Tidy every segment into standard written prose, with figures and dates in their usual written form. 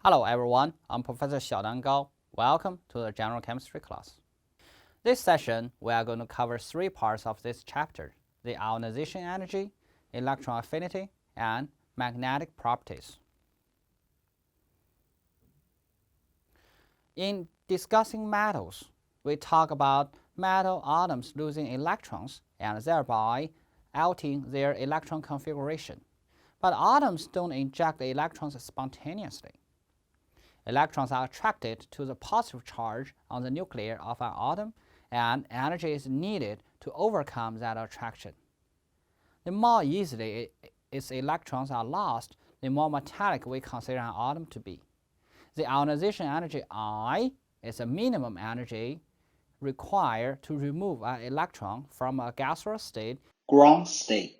Hello everyone, I'm Professor Xiaodan Gao. Welcome to the General Chemistry class. This session, we are going to cover three parts of this chapter: the ionization energy, electron affinity, and magnetic properties. In discussing metals, we talk about metal atoms losing electrons and thereby altering their electron configuration. But atoms don't inject electrons spontaneously. Electrons are attracted to the positive charge on the nucleus of an atom, and energy is needed to overcome that attraction. The more easily its electrons are lost, the more metallic we consider an atom to be. The ionization energy I is the minimum energy required to remove an electron from a gaseous state, ground state.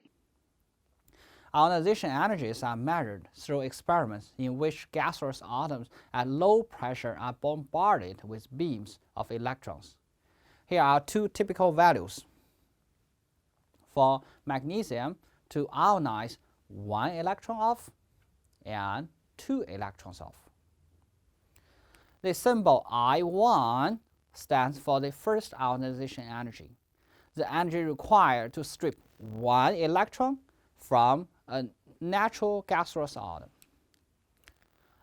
Ionization energies are measured through experiments in which gaseous atoms at low pressure are bombarded with beams of electrons. Here are two typical values. For magnesium, to ionize 1 electron off and 2 electrons off. The symbol I1 stands for the first ionization energy, the energy required to strip 1 electron from a natural gaseous atom.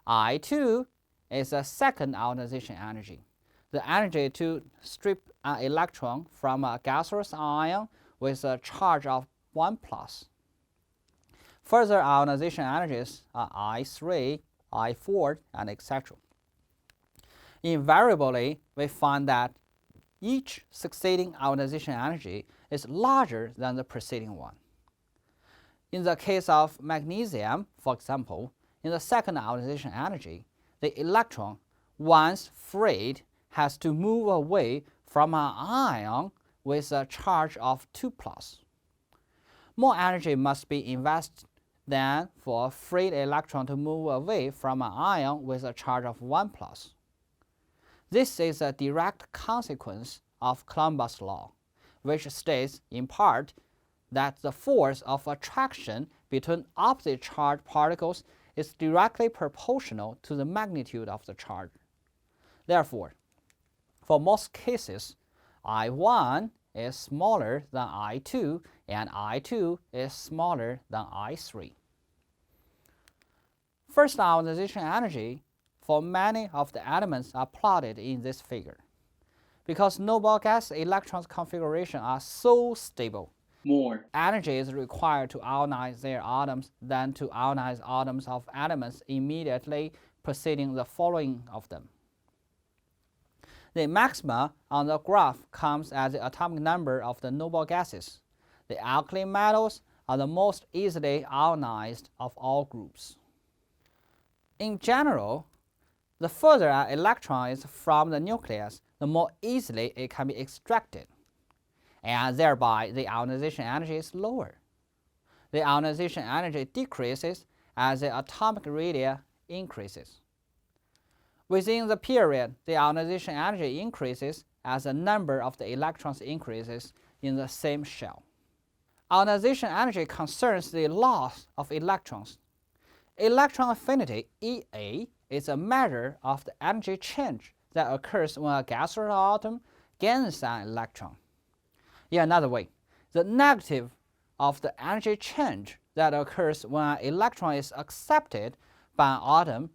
I2 is the second ionization energy, the energy to strip an electron from a gaseous ion with a charge of 1+. Further ionization energies are I3, I4, and etc. Invariably, we find that each succeeding ionization energy is larger than the preceding one. In the case of magnesium, for example, in the second ionization energy, the electron, once freed, has to move away from an ion with a charge of 2+. More energy must be invested than for a freed electron to move away from an ion with a charge of 1+. This is a direct consequence of Columbus' law, which states, in part, that the force of attraction between opposite charged particles is directly proportional to the magnitude of the charge. Therefore, for most cases, I1 is smaller than I2 and I2 is smaller than I3. First ionization energy for many of the elements are plotted in this figure. Because noble gas electrons configuration are so stable, more energy is required to ionize their atoms than to ionize atoms of elements immediately preceding the following of them. The maxima on the graph comes as the atomic number of the noble gases. The alkali metals are the most easily ionized of all groups. In general, the further an electron is from the nucleus, the more easily it can be extracted, and thereby the ionization energy is lower. The ionization energy decreases as the atomic radii increases. Within the period, the ionization energy increases as the number of the electrons increases in the same shell. Ionization energy concerns the loss of electrons. Electron affinity, EA, is a measure of the energy change that occurs when a gaseous atom gains an electron. In another way, the negative of the energy change that occurs when an electron is accepted by an atom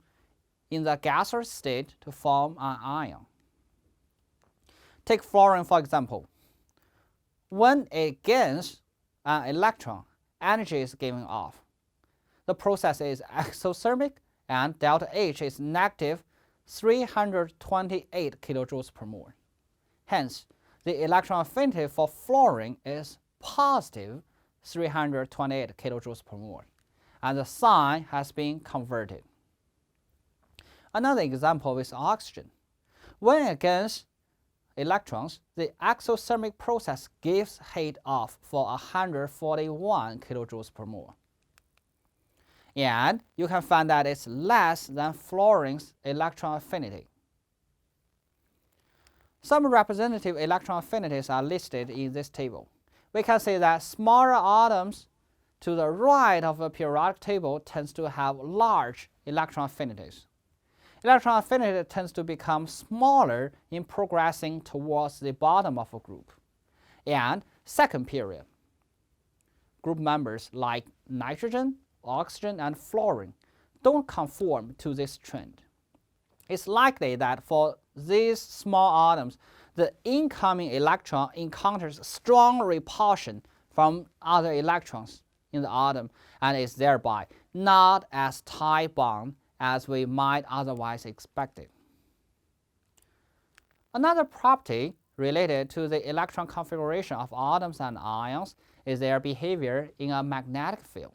in the gaseous state to form an ion. Take fluorine for example. When it gains an electron, energy is given off. The process is exothermic and delta H is negative 328 kilojoules per mole. Hence, the electron affinity for fluorine is positive 328 kilojoules per mole, and the sign has been converted. Another example is oxygen. When it gains electrons, the exothermic process gives heat off for 141 kilojoules per mole. And you can find that it's less than fluorine's electron affinity. Some representative electron affinities are listed in this table. We can see that smaller atoms to the right of the periodic table tends to have large electron affinities. electron affinity tends to become smaller in progressing towards the bottom of a group. And second period, group members like nitrogen, oxygen, and fluorine don't conform to this trend. It's likely that for these small atoms, the incoming electron encounters strong repulsion from other electrons in the atom and is thereby not as tight bound as we might otherwise expect it. Another property related to the electron configuration of atoms and ions is their behavior in a magnetic field.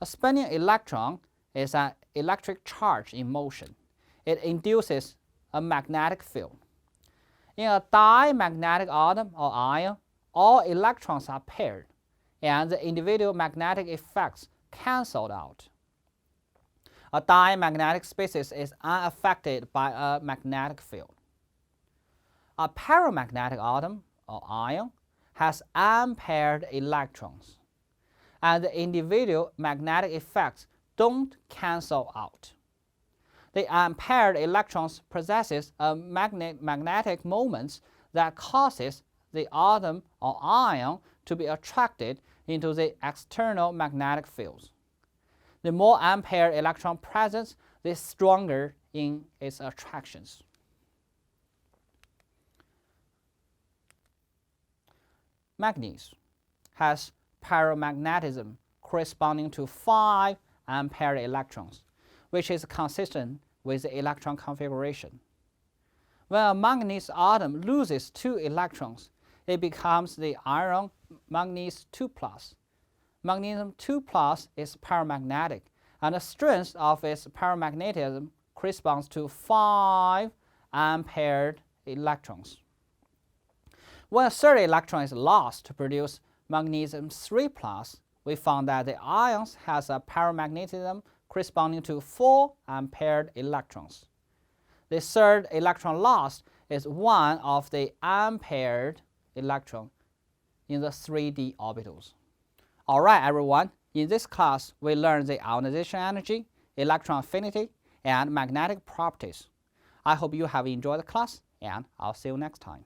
A spinning electron is an electric charge in motion. It induces a magnetic field. In a diamagnetic atom or ion, all electrons are paired, and the individual magnetic effects cancelled out. A diamagnetic species is unaffected by a magnetic field. A paramagnetic atom or ion has unpaired electrons, and the individual magnetic effects don't cancel out. The unpaired electrons possesses a magnetic moment that causes the atom or ion to be attracted into the external magnetic fields. The more unpaired electron presence, the stronger in its attractions. Manganese has paramagnetism corresponding to 5 unpaired electrons, which is consistent with the electron configuration. When a manganese atom loses 2 electrons, it becomes the iron manganese 2+. Magnesium 2+ is paramagnetic, and the strength of its paramagnetism corresponds to 5 unpaired electrons. When a third electron is lost to produce magnesium 3+, we found that the ions has a paramagnetism corresponding to 4 unpaired electrons. The third electron lost is one of the unpaired electrons in the 3d orbitals. Alright everyone, in this class we learned the ionization energy, electron affinity, and magnetic properties. I hope you have enjoyed the class, and I'll see you next time.